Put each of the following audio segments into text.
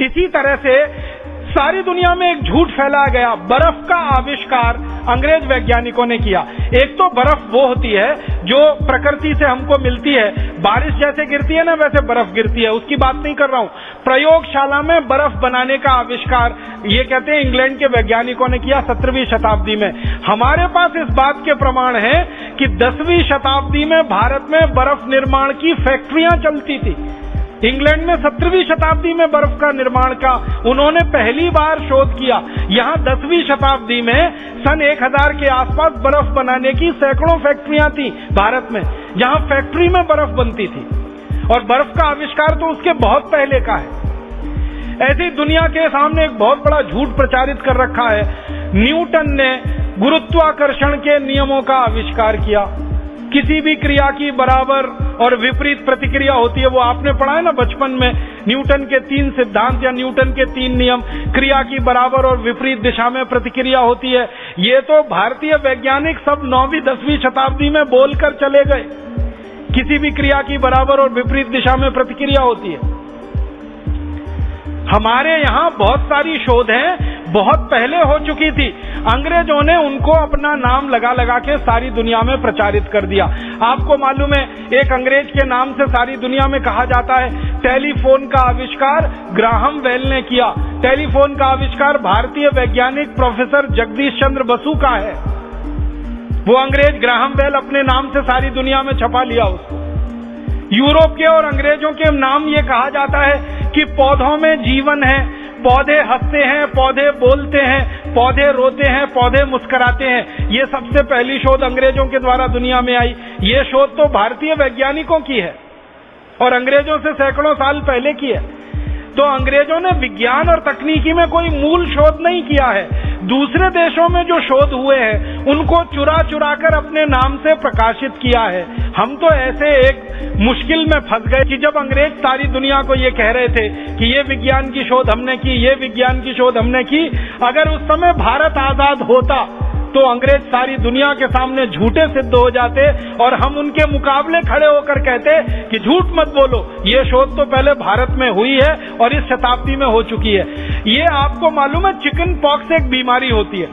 इसी तरह से सारी दुनिया में एक झूठ फैलाया गया। बर्फ का आविष्कार अंग्रेज वैज्ञानिकों ने किया। एक तो बर्फ वो होती है जो प्रकृति से हमको मिलती है, बारिश जैसे गिरती है ना वैसे बर्फ गिरती है, उसकी बात नहीं कर रहा हूं। प्रयोगशाला में बर्फ बनाने का आविष्कार ये कहते हैं इंग्लैंड के वैज्ञानिकों ने किया 17वीं शताब्दी में। हमारे पास इस बात के प्रमाण है कि 10वीं शताब्दी में भारत में बर्फ निर्माण की फैक्ट्रियां चलती थी। इंग्लैंड में 17वीं शताब्दी में बर्फ का निर्माण का उन्होंने पहली बार शोध किया। यहाँ 10वीं शताब्दी में सन 1000 के आसपास बर्फ बनाने की सैकड़ों फैक्ट्रियां थी भारत में, जहाँ फैक्ट्री में बर्फ बनती थी। और बर्फ का आविष्कार तो उसके बहुत पहले का है। ऐसी दुनिया के सामने एक बहुत बड़ा झूठ प्रचारित कर रखा है। न्यूटन ने गुरुत्वाकर्षण के नियमों का आविष्कार किया। किसी भी क्रिया की बराबर और विपरीत प्रतिक्रिया होती है, वो आपने पढ़ा है ना बचपन में, न्यूटन के 3 सिद्धांत या न्यूटन के 3 नियम। क्रिया की बराबर और विपरीत दिशा में प्रतिक्रिया होती है। ये तो भारतीय वैज्ञानिक सब 9वीं 10वीं शताब्दी में बोलकर चले गए। किसी भी क्रिया की बराबर और विपरीत दिशा में प्रतिक्रिया होती है। हमारे यहाँ बहुत सारी शोधें बहुत पहले हो चुकी थी। अंग्रेजों ने उनको अपना नाम लगा लगा के सारी दुनिया में प्रचारित कर दिया। आपको मालूम है एक अंग्रेज के नाम से सारी दुनिया में कहा जाता है। टेलीफोन का आविष्कार ग्राहम बेल ने किया। टेलीफोन का आविष्कार भारतीय वैज्ञानिक प्रोफेसर जगदीश चंद्र बसु का है। वो अंग्रेज ग्राहम बेल अपने नाम से सारी दुनिया में छपा लिया उसको। यूरोप के और अंग्रेजों के नाम ये कहा जाता है कि पौधों में जीवन है, पौधे हंसते हैं, पौधे बोलते हैं, पौधे रोते हैं, पौधे मुस्कुराते हैं। ये सबसे पहली शोध अंग्रेजों के द्वारा दुनिया में आई। ये शोध तो भारतीय वैज्ञानिकों की है और अंग्रेजों से सैकड़ों साल पहले की है। तो अंग्रेजों ने विज्ञान और तकनीकी में कोई मूल शोध नहीं किया है। दूसरे देशों में जो शोध हुए हैं उनको चुरा चुरा कर अपने नाम से प्रकाशित किया है। हम तो ऐसे एक मुश्किल में फंस गए कि जब अंग्रेज सारी दुनिया को ये कह रहे थे कि ये विज्ञान की शोध हमने की, ये विज्ञान की शोध हमने की, अगर उस समय भारत आजाद होता तो अंग्रेज सारी दुनिया के सामने झूठे सिद्ध हो जाते और हम उनके मुकाबले खड़े होकर कहते कि झूठ मत बोलो, ये शोध तो पहले भारत में हुई है और इस शताब्दी में हो चुकी है। ये आपको मालूम है चिकन पॉक्स एक बीमारी होती है,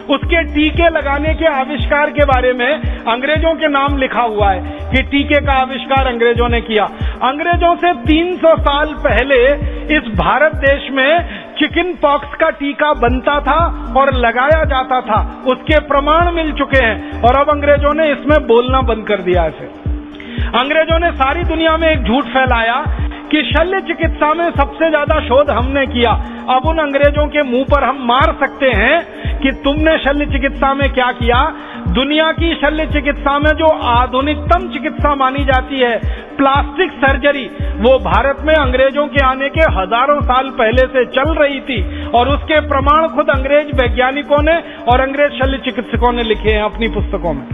उसके टीके लगाने के आविष्कार के बारे में अंग्रेजों के नाम लिखा हुआ है कि टीके का आविष्कार अंग्रेजों ने किया। अंग्रेजों से 300 साल पहले इस भारत देश में चिकन पॉक्स का टीका बनता था और लगाया जाता था। उसके प्रमाण मिल चुके हैं और अब अंग्रेजों ने इसमें बोलना बंद कर दिया है। अंग्रेजों ने सारी दुनिया में एक झूठ फैलाया कि शल्य चिकित्सा में सबसे ज्यादा शोध हमने किया। अब उन अंग्रेजों के मुंह पर हम मार सकते हैं कि तुमने शल्य चिकित्सा में क्या किया। दुनिया की शल्य चिकित्सा में जो आधुनिकतम चिकित्सा मानी जाती है प्लास्टिक सर्जरी, वो भारत में अंग्रेजों के आने के हजारों साल पहले से चल रही थी और उसके प्रमाण खुद अंग्रेज वैज्ञानिकों ने और अंग्रेज शल्य चिकित्सकों ने लिखे हैं अपनी पुस्तकों में।